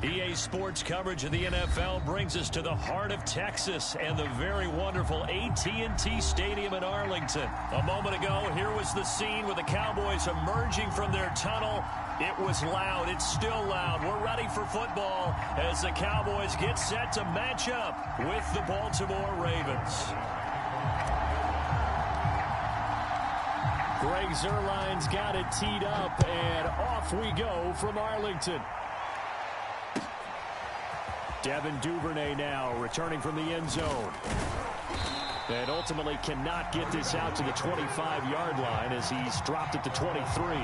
EA Sports coverage of the NFL brings us to the heart of Texas and the very wonderful AT&T Stadium in Arlington. A moment ago, here was the scene with the Cowboys emerging from their tunnel. It was loud. It's still loud. We're ready for football as the Cowboys get set to match up with the Baltimore Ravens. Greg Zuerlein's got it teed up, and off we go from Arlington. Devin Duvernay now returning from the end zone. And ultimately cannot get this out to the 25-yard line as he's dropped at the 23.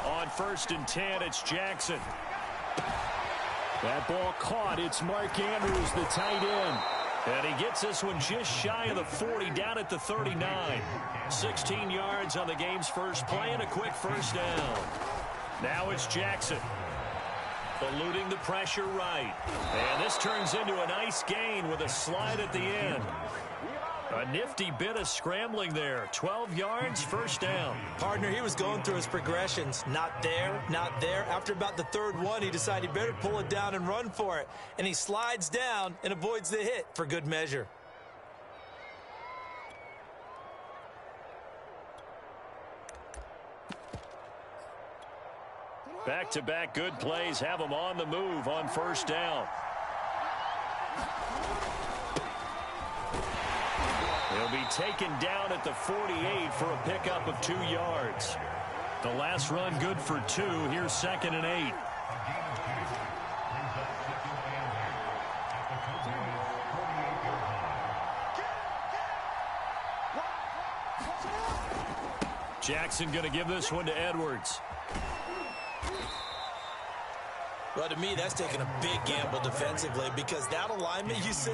On 1st and 10, it's Jackson. That ball caught. It's Mark Andrews, the tight end. And he gets this one just shy of the 40, down at the 39. 16 yards on the game's first play and a quick first down. Now it's Jackson. Eluding the pressure right. And this turns into a nice gain with a slide at the end. A nifty bit of scrambling there. 12 yards, first down. Partner, he was going through his progressions. Not there, not there. After about the third one, he decided he better pull it down and run for it. And he slides down and avoids the hit for good measure. Back-to-back good plays have him on the move on first down. He'll be taken down at the 48 for a pickup of 2 yards. The last run good for 2. Here's 2nd and 8. Jackson going to give this one to Edwards. Well, to me, that's taking a big gamble defensively because that alignment you see,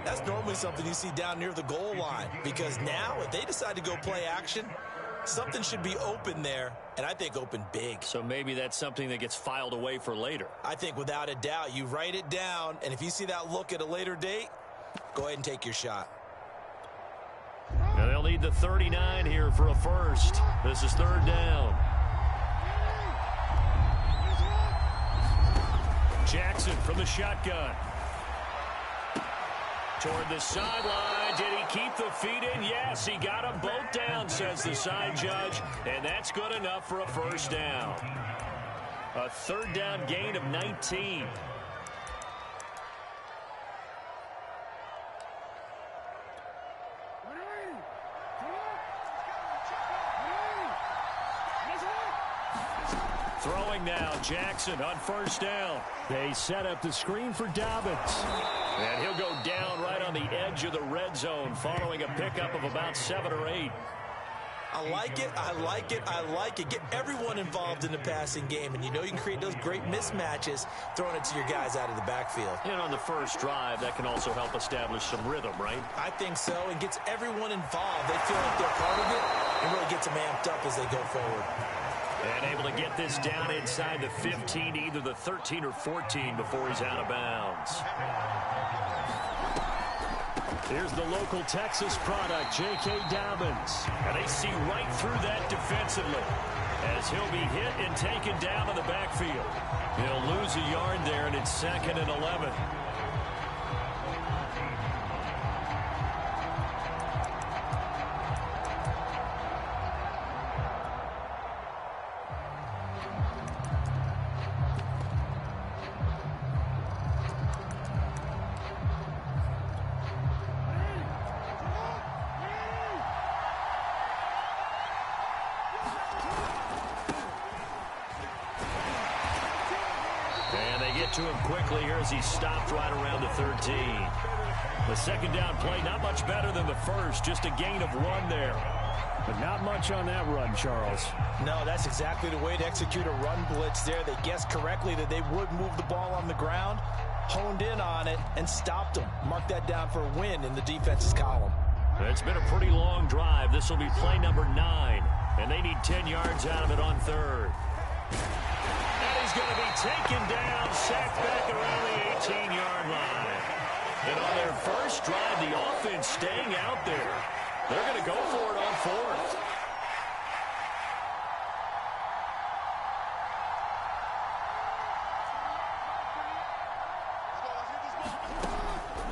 that's normally something you see down near the goal line. Because now, if they decide to go play action, something should be open there, and I think open big. So maybe that's something that gets filed away for later. I think without a doubt, you write it down, and if you see that look at a later date, go ahead and take your shot. Now they'll need the 39 here for a first. This is 3rd down. Jackson from the shotgun. Toward the sideline. Did he keep the feet in? Yes, he got them both down, says the side judge. And that's good enough for a first down. A 3rd down gain of 19. Throwing now, Jackson on first down. They set up the screen for Dobbins. And he'll go down right on the edge of the red zone following a pickup of about 7 or 8. I like it, I like it, I like it. Get everyone involved in the passing game, and you know you can create those great mismatches throwing it to your guys out of the backfield. And on the first drive, that can also help establish some rhythm, right? I think so, and gets everyone involved. They feel like they're part of it and really gets them amped up as they go forward. And able to get this down inside the 15, either the 13 or 14 before he's out of bounds. Here's the local Texas product, J.K. Dobbins. And they see right through that defensively as he'll be hit and taken down in the backfield. He'll lose a yard there, and it's 2nd and 11. To him quickly here as he stopped right around the 13. The 2nd down play, not much better than the first, just a gain of 1 there. But not much on that run, Charles. No, that's exactly the way to execute a run blitz there. They guessed correctly that they would move the ball on the ground, honed in on it, and stopped them. Mark that down for a win in the defense's column. It's been a pretty long drive. This will be play number 9, and they need 10 yards out of it on third. And he's going to be taken down, sacked back around the 18-yard line. And on their first drive, the offense staying out there. They're going to go for it on fourth.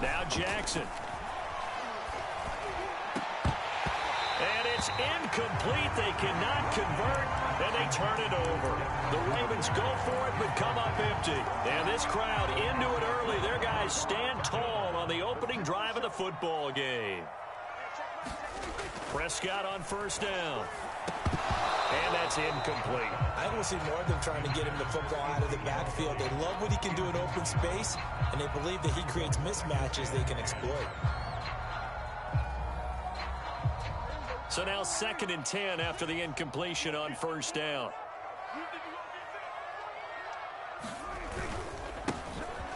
Now Jackson. And it's incomplete. They cannot convert, and they turn it over. The Ravens go for it, but come up empty. And this crowd into it early. Their guys stand tall on the opening drive of the football game. Prescott on first down. And that's incomplete. I don't see more of them trying to get him the football out of the backfield. They love what he can do in open space, and they believe that he creates mismatches they can exploit. So now 2nd and 10 after the incompletion on first down.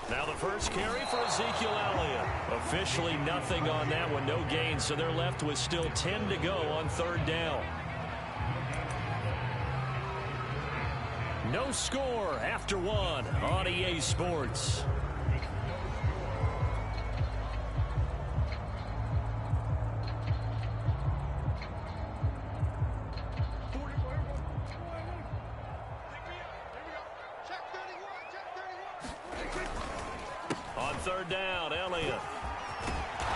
Now the first carry for Ezekiel Elliott. Officially nothing on that one, no gain, so they're left with still 10 to go on third down. No score after 1 on EA Sports. On third down, Elliott.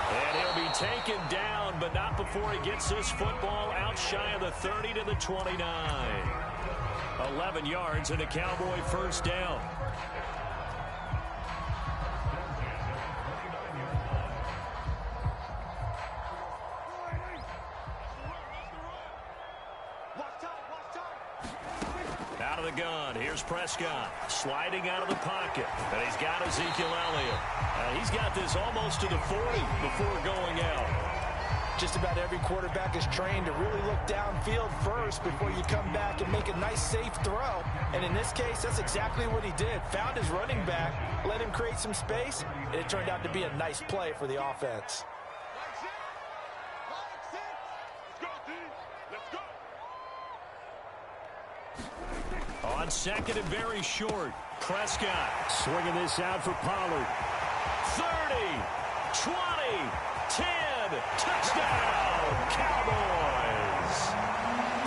And he'll be taken down, but not before he gets this football out shy of the 30 to the 29. 11 yards and a Cowboy first down. Out of the gun, here's Prescott, sliding out of the pocket, and he's got Ezekiel Elliott. He's got this almost to the 40 before going out. Just about every quarterback is trained to really look downfield first before you come back and make a nice, safe throw. And in this case, that's exactly what he did. Found his running back, let him create some space, and it turned out to be a nice play for the offense. On second and very short, Prescott swinging this out for Pollard. 30, 20, 10, touchdown, Cowboys.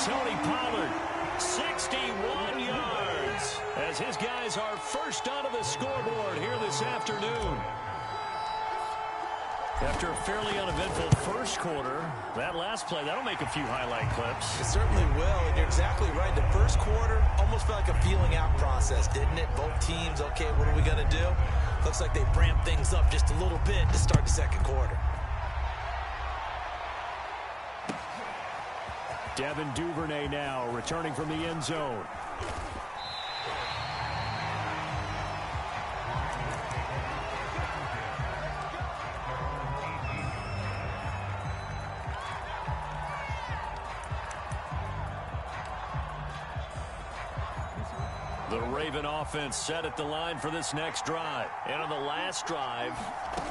Tony Pollard, 61 yards, as his guys are first onto the scoreboard here this afternoon. After a fairly uneventful first quarter, that last play, that'll make a few highlight clips. It certainly will, and you're exactly right. The first quarter almost felt like a feeling out process, didn't it? Both teams, okay, what are we going to do? Looks like they ramped things up just a little bit to start the second quarter. Devin Duvernay now returning from the end zone. The Raven offense set at the line for this next drive. And on the last drive,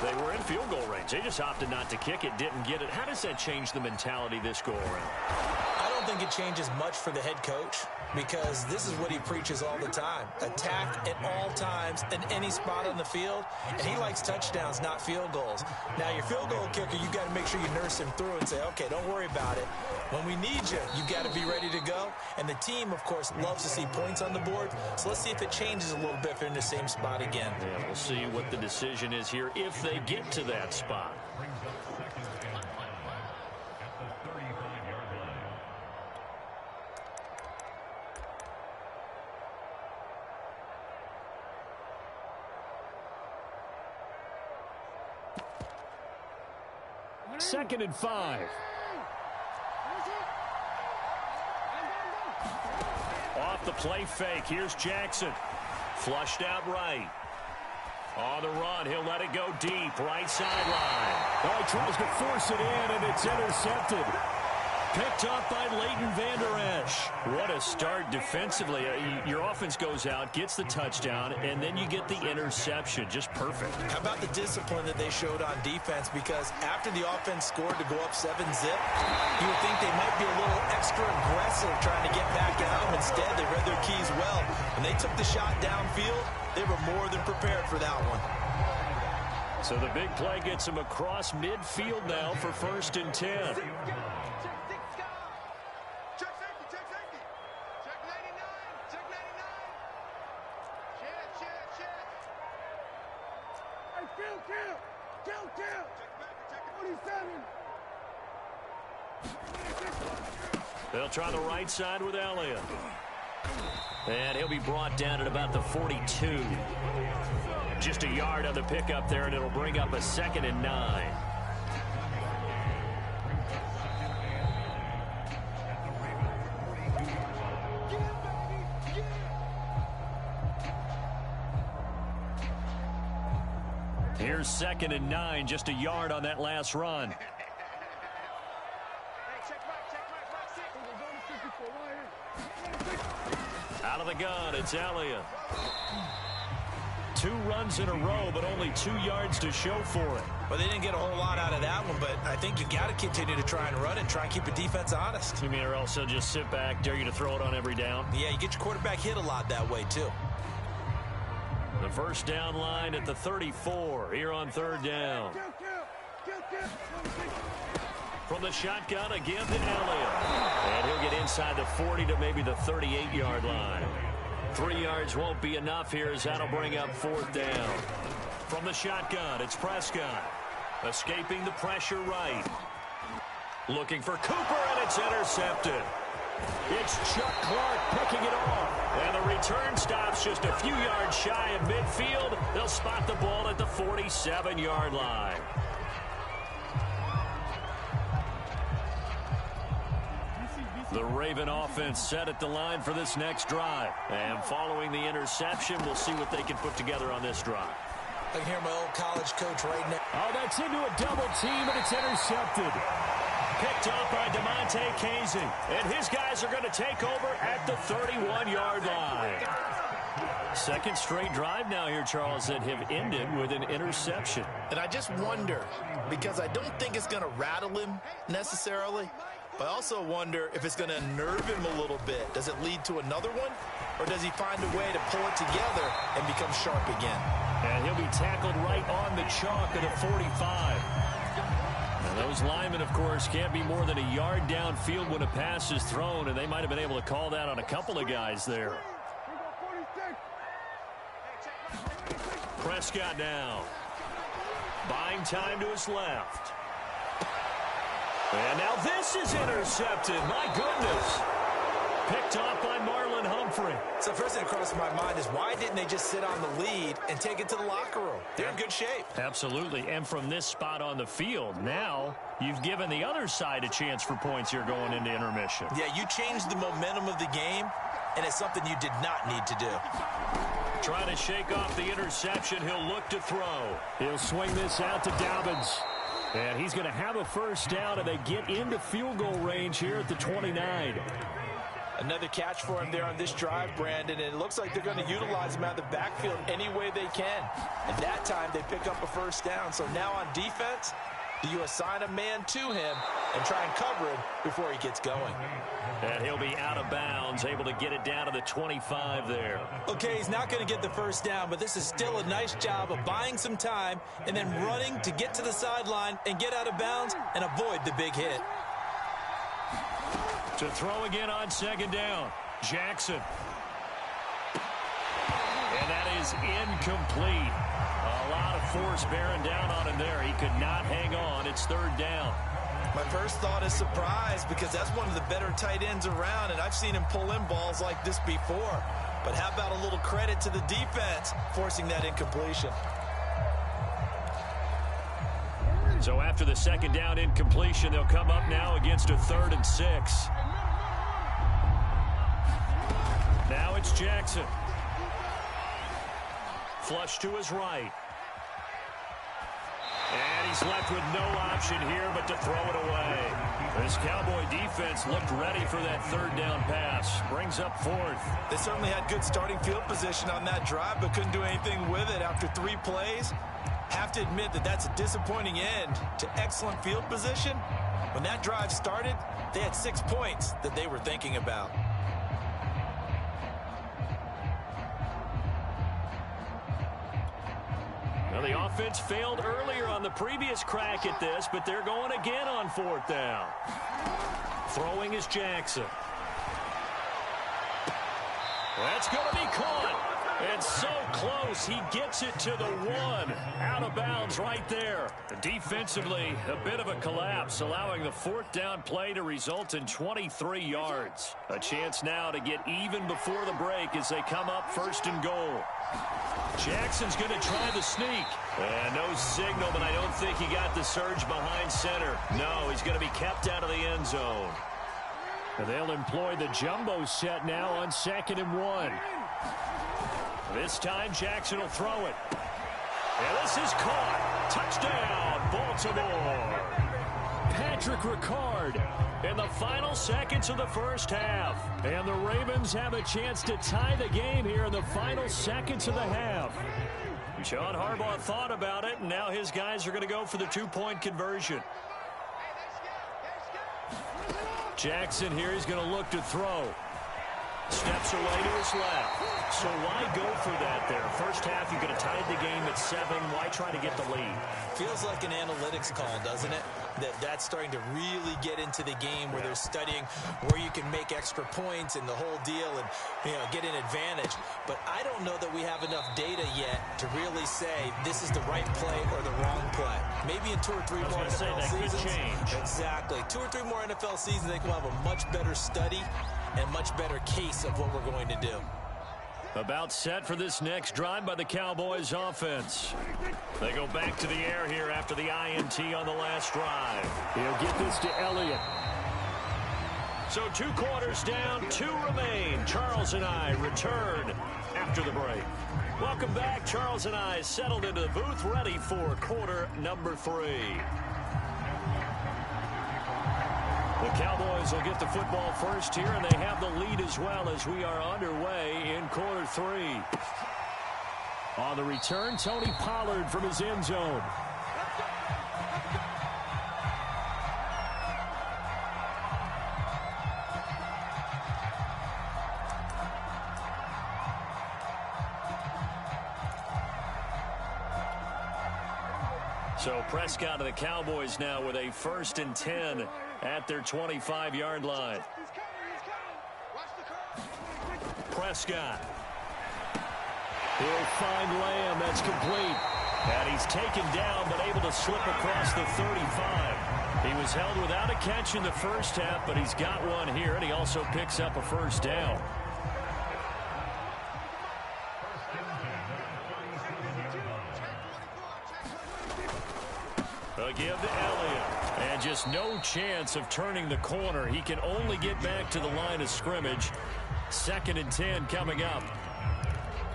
they were in field goal range. They just opted not to kick it, didn't get it. How does that change the mentality this go around? I don't think it changes much for the head coach, because this is what he preaches all the time. Attack at all times in any spot on the field, and he likes touchdowns, not field goals. Now, your field goal kicker, you got to make sure you nurse him through and say, okay, don't worry about it. When we need you, you got to be ready to go. And the team, of course, loves to see points on the board. So let's see if it changes a little bit if they're in the same spot again. Yeah, we'll see what the decision is here if they get to that spot. Second and 5. Off the play fake. Here's Jackson. Flushed out right. On the run, he'll let it go deep. Right sideline. Oh, he tries to force it in, and it's intercepted. Picked up by Leighton Vander Esch. What a start defensively. Your offense goes out, gets the touchdown, and then you get the interception. Just perfect. How about the discipline that they showed on defense? Because after the offense scored to go up 7-zip, you would think they might be a little extra aggressive trying to get back at them. Instead, they read their keys well. When they took the shot downfield, they were more than prepared for that one. So the big play gets them across midfield now for 1st and 10. They'll try the right side with Elliott. And he'll be brought down at about the 42. Just a yard on the pickup there, and it'll bring up a 2nd and 9. Here's 2nd and 9, just a yard on that last run. Out of the gun, it's Elliott. 2 runs in a row, but only 2 yards to show for it. Well, they didn't get a whole lot out of that one, but I think you got to continue to try and run it, try and keep the defense honest. You mean, or else they'll just sit back, dare you to throw it on every down? Yeah, you get your quarterback hit a lot that way, too. The first down line at the 34 here on 3rd down. From the shotgun again to Elliott. And he'll get inside the 40 to maybe the 38-yard line. 3 yards won't be enough here as that'll bring up 4th down. From the shotgun, it's Prescott. Escaping the pressure right. Looking for Cooper, and it's intercepted. It's Chuck Clark picking it off. And the return stops just a few yards shy of midfield. They'll spot the ball at the 47-yard line. The Raven offense set at the line for this next drive. And following the interception, we'll see what they can put together on this drive. I can hear my old college coach right now. Oh, that's into a double team, and it's intercepted. Picked up by DeMonte Casey. And his guys are going to take over at the 31-yard line. 2nd straight drive now here, Charles, that have ended with an interception. And I just wonder, because I don't think it's going to rattle him necessarily, but I also wonder if it's going to unnerve him a little bit. Does it lead to another one? Or does he find a way to pull it together and become sharp again? And he'll be tackled right on the chalk at the 45. And those linemen, of course, can't be more than a yard downfield when a pass is thrown, and they might have been able to call that on a couple of guys there. Prescott now. Buying time to his left. And now this is intercepted. My goodness. Picked off by Marlon Humphrey. So first thing that crossed my mind is why didn't they just sit on the lead and take it to the locker room? They're in good shape. Absolutely. And from this spot on the field, now you've given the other side a chance for points here going into intermission. Yeah, you changed the momentum of the game, and it's something you did not need to do. Trying to shake off the interception. He'll look to throw. He'll swing this out to Dobbins. And he's going to have a first down, and they get into field goal range here at the 29. Another catch for him there on this drive, Brandon, and it looks like they're going to utilize him out of the backfield any way they can. And that time they pick up a first down. So now on defense, do you assign a man to him and try and cover him before he gets going? And he'll be out of bounds, able to get it down to the 25 there. Okay, he's not going to get the first down, but this is still a nice job of buying some time and then running to get to the sideline and get out of bounds and avoid the big hit. To throw again on 2nd down, Jackson. And that is incomplete. A lot of force bearing down on him there. He could not hang on. It's 3rd down. My first thought is surprise because that's one of the better tight ends around, and I've seen him pull in balls like this before. But how about a little credit to the defense forcing that incompletion? So after the 2nd down incompletion, they'll come up now against a 3rd and 6. Now it's Jackson. Flush to his right. And he's left with no option here but to throw it away. This Cowboy defense looked ready for that third down pass. Brings up fourth. They certainly had good starting field position on that drive, but couldn't do anything with it after 3 plays. Have to admit that that's a disappointing end to excellent field position. When that drive started, they had 6 points that they were thinking about. Well, the offense failed earlier on the previous crack at this, but they're going again on fourth down. Throwing is Jackson. That's going to be caught. And so close, he gets it to the 1. Out of bounds right there. Defensively, a bit of a collapse, allowing the fourth down play to result in 23 yards. A chance now to get even before the break as they come up first and goal. Jackson's going to try the sneak. And no signal, but I don't think he got the surge behind center. No, he's going to be kept out of the end zone. And they'll employ the jumbo set now on 2nd and 1. This time, Jackson will throw it. And this is caught. Touchdown, Baltimore. Patrick Ricard in the final seconds of the first half. And the Ravens have a chance to tie the game here in the final seconds of the half. John Harbaugh thought about it, and now his guys are going to go for the 2-point conversion. Jackson here, he's going to look to throw. Steps away to his left. So why go for that there? First half, you could have tied the game at 7. Why try to get the lead? Feels like an analytics call, doesn't it? That's starting to really get into the game where they're studying where you can make extra points and the whole deal and, get an advantage. But I don't know that we have enough data yet to really say this is the right play or the wrong play. Maybe in 2 or 3 more NFL seasons. Could change. Exactly. 2 or 3 more NFL seasons, I think we'll have a much better study and much better case of what we're going to do. About set for this next drive by the Cowboys offense. They go back to the air here after the INT on the last drive. He'll get this to Elliott. So 2 quarters down, 2 remain. Charles and I return after the break. Welcome back. Charles and I settled into the booth ready for quarter number 3. The Cowboys will get the football first here, and they have the lead as well as we are underway in quarter 3. On the return, Tony Pollard from his end zone. So Prescott of the Cowboys now with a 1st and 10 at their 25-yard line. Prescott. He'll find Lamb. That's complete. And he's taken down but able to slip across the 35. He was held without a catch in the first half, but he's got one here, and he also picks up a first down. A give to Elliott. And just no chance of turning the corner. He can only get back to the line of scrimmage. 2nd and 10 coming up.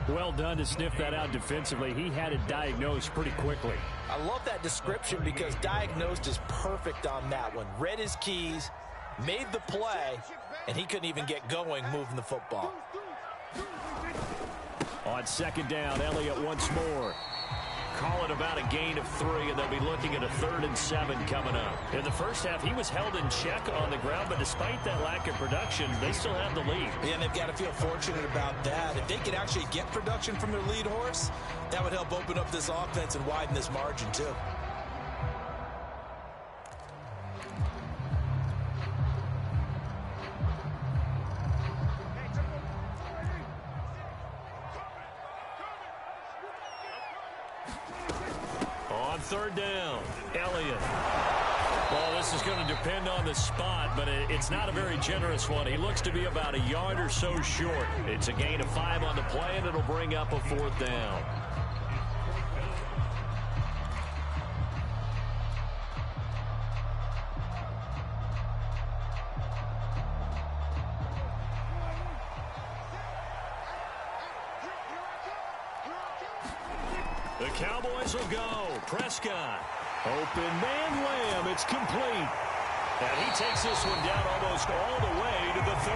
Well done to sniff that out defensively. He had it diagnosed pretty quickly. I love that description because diagnosed is perfect on that one. Read his keys, made the play, and he couldn't even get going moving the football. On 2nd down, Elliott once more. Call it about a gain of 3, and they'll be looking at a 3rd and 7 coming up. In the first half, he was held in check on the ground, but despite that lack of production, they still have the lead. Yeah, and they've got to feel fortunate about that. If they could actually get production from their lead horse, that would help open up this offense and widen this margin, too. On 3rd down, Elliott. Well, this is going to depend on the spot, but it's not a very generous one. He looks to be about a yard or so short. It's a gain of 5 on the play, and it'll bring up a 4th down. The Cowboys will go. Prescott. Open man Lamb. It's complete. And he takes this one down almost all the way to the 30.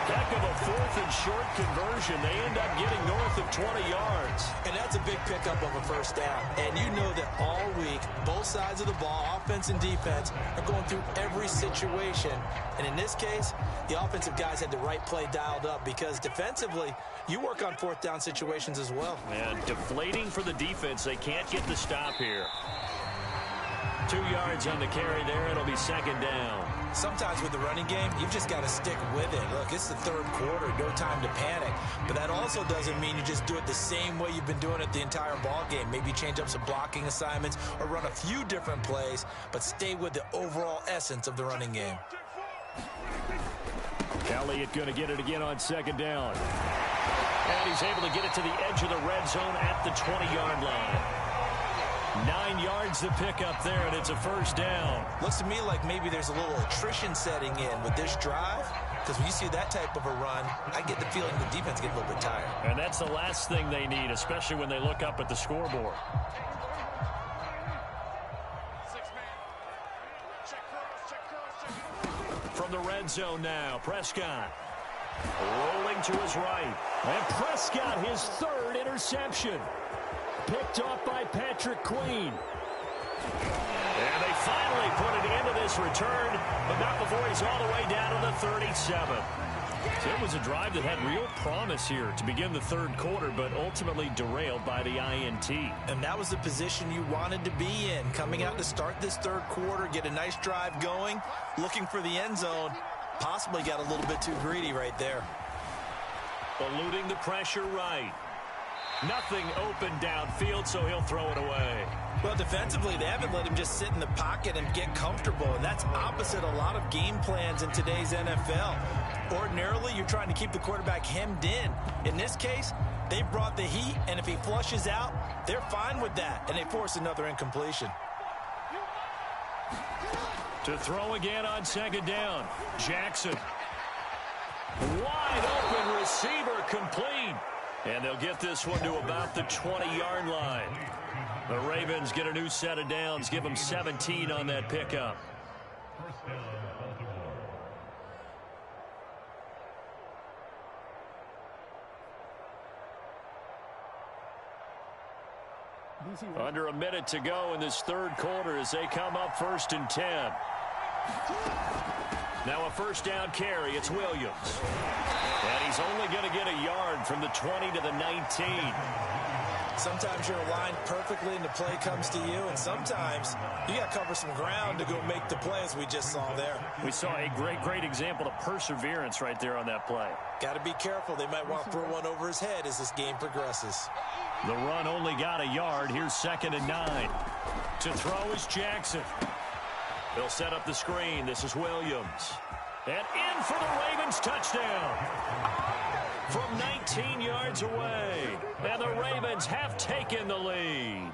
Heck of a 4th and short conversion. They end up getting north of 20 yards. And that's a big pickup of a first down. And you know that all week, both sides of the ball, offense and defense, are going through every situation. And in this case, the offensive guys had the right play dialed up because defensively, you work on 4th down situations as well. And deflating for the defense. They can't get the stop here. 2 yards on the carry there. It'll be 2nd down. Sometimes with the running game, you've just got to stick with it. Look, it's the 3rd quarter. No time to panic. But that also doesn't mean you just do it the same way you've been doing it the entire ball game. Maybe change up some blocking assignments or run a few different plays, but stay with the overall essence of the running game. Elliott going to get it again on 2nd down. And he's able to get it to the edge of the red zone at the 20-yard line. 9 yards to pick up there, and it's a 1st down. Looks to me like maybe there's a little attrition setting in with this drive, because when you see that type of a run, I get the feeling the defense gets a little bit tired. And that's the last thing they need, especially when they look up at the scoreboard. From the red zone now, Prescott rolling to his right. And Prescott, his 3rd interception. Picked off by Patrick Queen. And they finally put an end to this return, but not before he's all the way down to the 37. So it was a drive that had real promise here to begin the 3rd quarter, but ultimately derailed by the INT. And that was the position you wanted to be in, coming out to start this 3rd quarter, get a nice drive going, looking for the end zone. Possibly got a little bit too greedy right there. Eluding the pressure right. Nothing open downfield, so he'll throw it away. Well, defensively, they haven't let him just sit in the pocket and get comfortable, and that's opposite a lot of game plans in today's NFL. Ordinarily, you're trying to keep the quarterback hemmed in. In this case, they brought the heat, and if he flushes out, they're fine with that, and they force another incompletion. To throw again on 2nd down, Jackson. Wide open receiver, complete. And they'll get this one to about the 20-yard line. The Ravens get a new set of downs, give them 17 on that pickup. Under a minute to go in this 3rd quarter as they come up 1st and 10. Now a 1st down carry. It's Williams. And he's only going to get a yard from the 20 to the 19. Sometimes you're aligned perfectly and the play comes to you, and sometimes you got to cover some ground to go make the play, as we just saw there. We saw a great example of perseverance right there on that play. Got to be careful. They might want to throw one over his head as this game progresses. The run only got a yard. Here's 2nd and 9. To throw is Jackson. They'll set up the screen. This is Williams. And in for the Ravens touchdown. From 19 yards away. And the Ravens have taken the lead.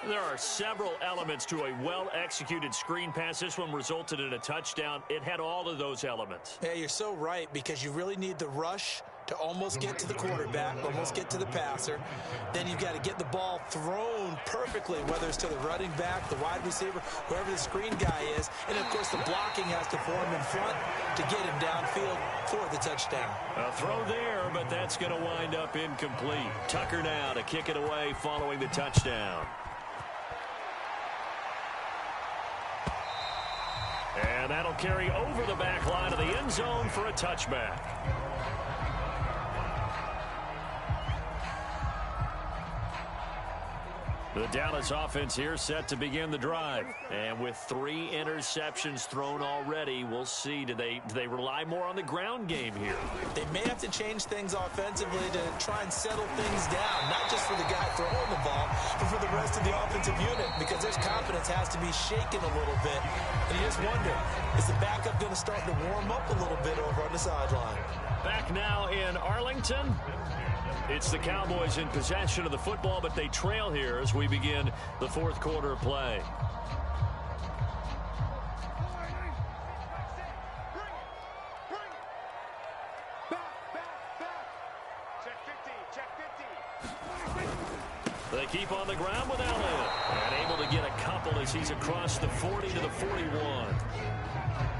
There are several elements to a well-executed screen pass. This one resulted in a touchdown. It had all of those elements. Yeah, you're so right, because you really need the rush to almost get to the quarterback, almost get to the passer. Then you've got to get the ball thrown perfectly, whether it's to the running back, the wide receiver, whoever the screen guy is. And, of course, the blocking has to form in front to get him downfield for the touchdown. A throw there, but that's going to wind up incomplete. Tucker now to kick it away following the touchdown. And that'll carry over the back line of the end zone for a touchback. The Dallas offense here set to begin the drive. And with 3 interceptions thrown already, we'll see. Do they rely more on the ground game here? They may have to change things offensively to try and settle things down, not just for the guy throwing the ball, but for the rest of the offensive unit, because their confidence has to be shaken a little bit. And you just wonder, is the backup going to start to warm up a little bit over on the sideline? Back now in Arlington. It's the Cowboys in possession of the football, but they trail here as we begin the 4th quarter of play. They keep on the ground with Elliott. And able to get a couple as he's across the 40 to the 41.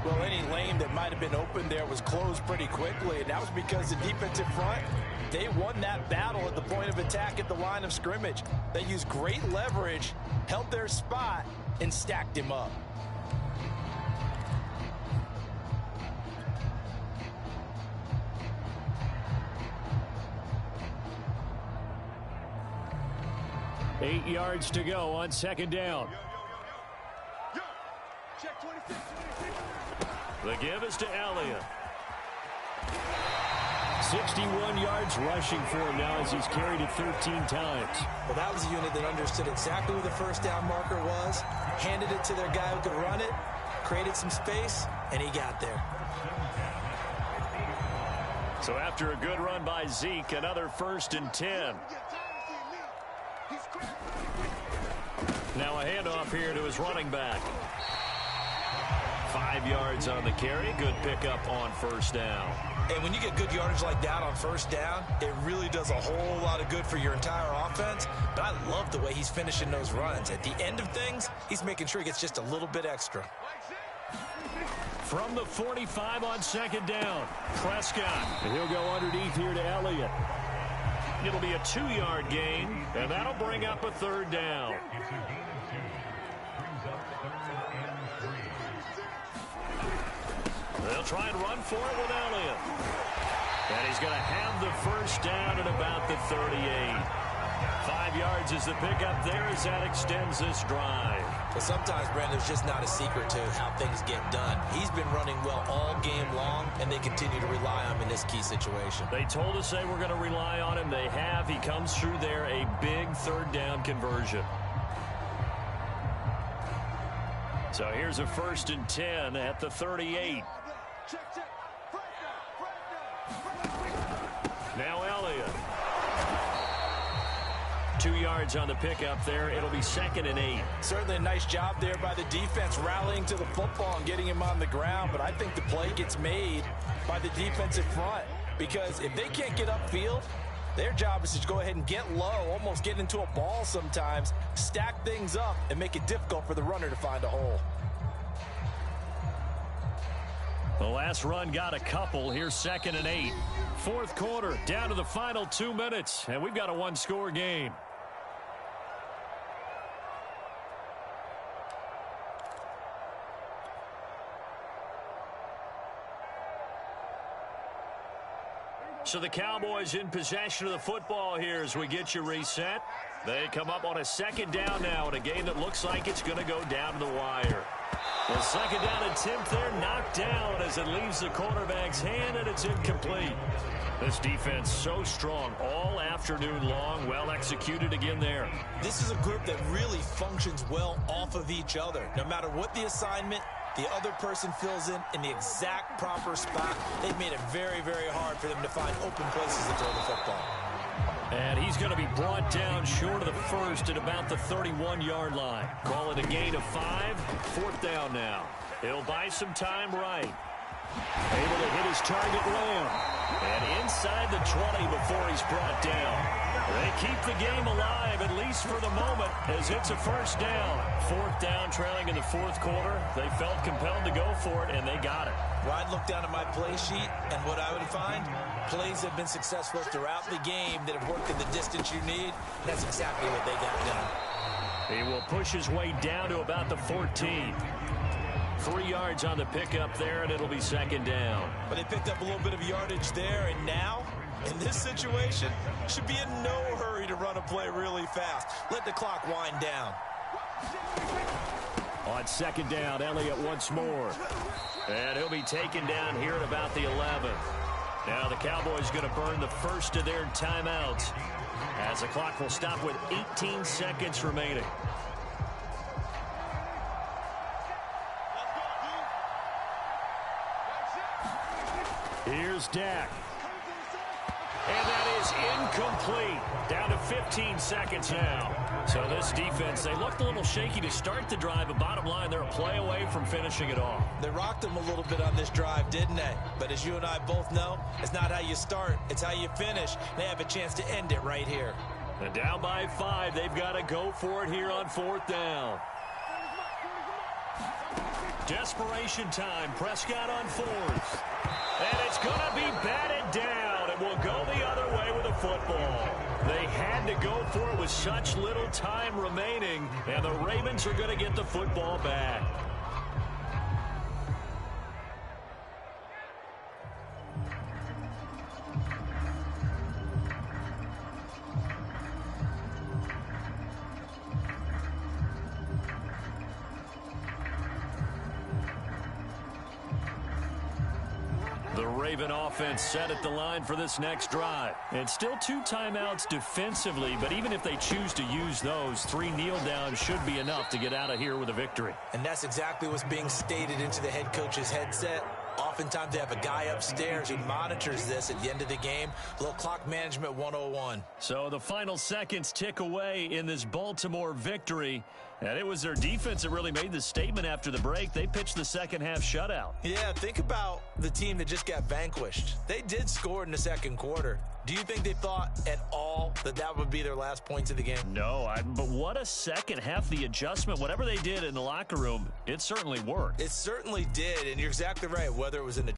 Well, any lane that might have been open there was closed pretty quickly, and that was because the defensive front, they won that battle at the point of attack at the line of scrimmage. They used great leverage, held their spot, and stacked him up. Eight yards to go on second down. Check 26. The give is to Elliott. 61 yards rushing for him now as he's carried it 13 times. Well, that was a unit that understood exactly who the first down marker was, handed it to their guy who could run it, created some space, and he got there. So after a good run by Zeke, another 1st and 10. Now a handoff here to his running back. 5 yards on the carry. Good pickup on 1st down. And when you get good yardage like that on 1st down, it really does a whole lot of good for your entire offense. But I love the way he's finishing those runs. At the end of things, he's making sure he gets just a little bit extra. From the 45 on 2nd down, Prescott. And he'll go underneath here to Elliott. It'll be a 2-yard gain, and that'll bring up a 3rd down. They'll try and run for it with Elliott. And he's going to have the 1st down at about the 38. 5 yards is the pickup there as that extends this drive. Well, sometimes, Brandon, there's just not a secret to how things get done. He's been running well all game long, and they continue to rely on him in this key situation. They told us they were going to rely on him. They have. He comes through there, a big 3rd down conversion. So here's a 1st and 10 at the 38. Now Elliott. 2 yards on the pickup there. It'll be 2nd and 8. Certainly a nice job there by the defense rallying to the football and getting him on the ground. But I think the play gets made by the defensive front. Because if they can't get upfield, their job is to go ahead and get low, almost get into a ball sometimes, stack things up, and make it difficult for the runner to find a hole. The last run got a couple. Here's 2nd and 8. 4th quarter, down to the final 2 minutes, and we've got a 1-score game. So the Cowboys in possession of the football here as we get you reset. They come up on a 2nd down now in a game that looks like it's going to go down to the wire. The 2nd down attempt there knocked down as it leaves the quarterback's hand, and it's incomplete. This defense so strong all afternoon long. Well executed again there. This is a group that really functions well off of each other. No matter what the assignment, the other person fills in the exact proper spot. They've made it very, very hard for them to find open places to throw the football. And he's going to be brought down short of the 1st at about the 31-yard line. Call it a gain of 5. 4th down now. He'll buy some time right. Able to hit his target, Lamb. And inside the 20 before he's brought down. They keep the game alive, at least for the moment, as it's a 1st down. 4th down, trailing in the 4th quarter. They felt compelled to go for it, and they got it. Well, I'd look down at my play sheet, and what I would find, plays have been successful throughout the game that have worked in the distance you need. And that's exactly what they got done. He will push his way down to about the 14. 3 yards on the pickup there, and it'll be 2nd down. But they picked up a little bit of yardage there, and now, in this situation, should be in no hurry to run a play really fast. Let the clock wind down. On 2nd down, Elliott once more. And he'll be taken down here at about the 11. Now the Cowboys going to burn the 1st of their timeouts as the clock will stop with 18 seconds remaining. Here's Dak. And that is incomplete. Down to 15 seconds now. So this defense, they looked a little shaky to start the drive, but bottom line, they're a play away from finishing it off. They rocked them a little bit on this drive, didn't they? But as you and I both know, it's not how you start, it's how you finish. They have a chance to end it right here. And down by 5, they've got to go for it here on 4th down. Desperation time. Prescott on 4th. And it's going to be batted down. It will go the other way with the football. They had to go for it with such little time remaining, and the Ravens are going to get the football back. The Raven offense set at the line for this next drive. It's still 2 timeouts defensively, but even if they choose to use those, 3 kneel downs should be enough to get out of here with a victory. And that's exactly what's being stated into the head coach's headset. Oftentimes they have a guy upstairs who monitors this at the end of the game. A little clock management 101. So the final seconds tick away in this Baltimore victory. And it was their defense that really made the statement after the break. They pitched the second half shutout. Yeah, think about the team that just got vanquished. They did score in the second quarter. Do you think they thought at all that that would be their last points of the game? No, but what a second half. The adjustment, whatever they did in the locker room, it certainly worked. It certainly did, and you're exactly right. Whether it was in the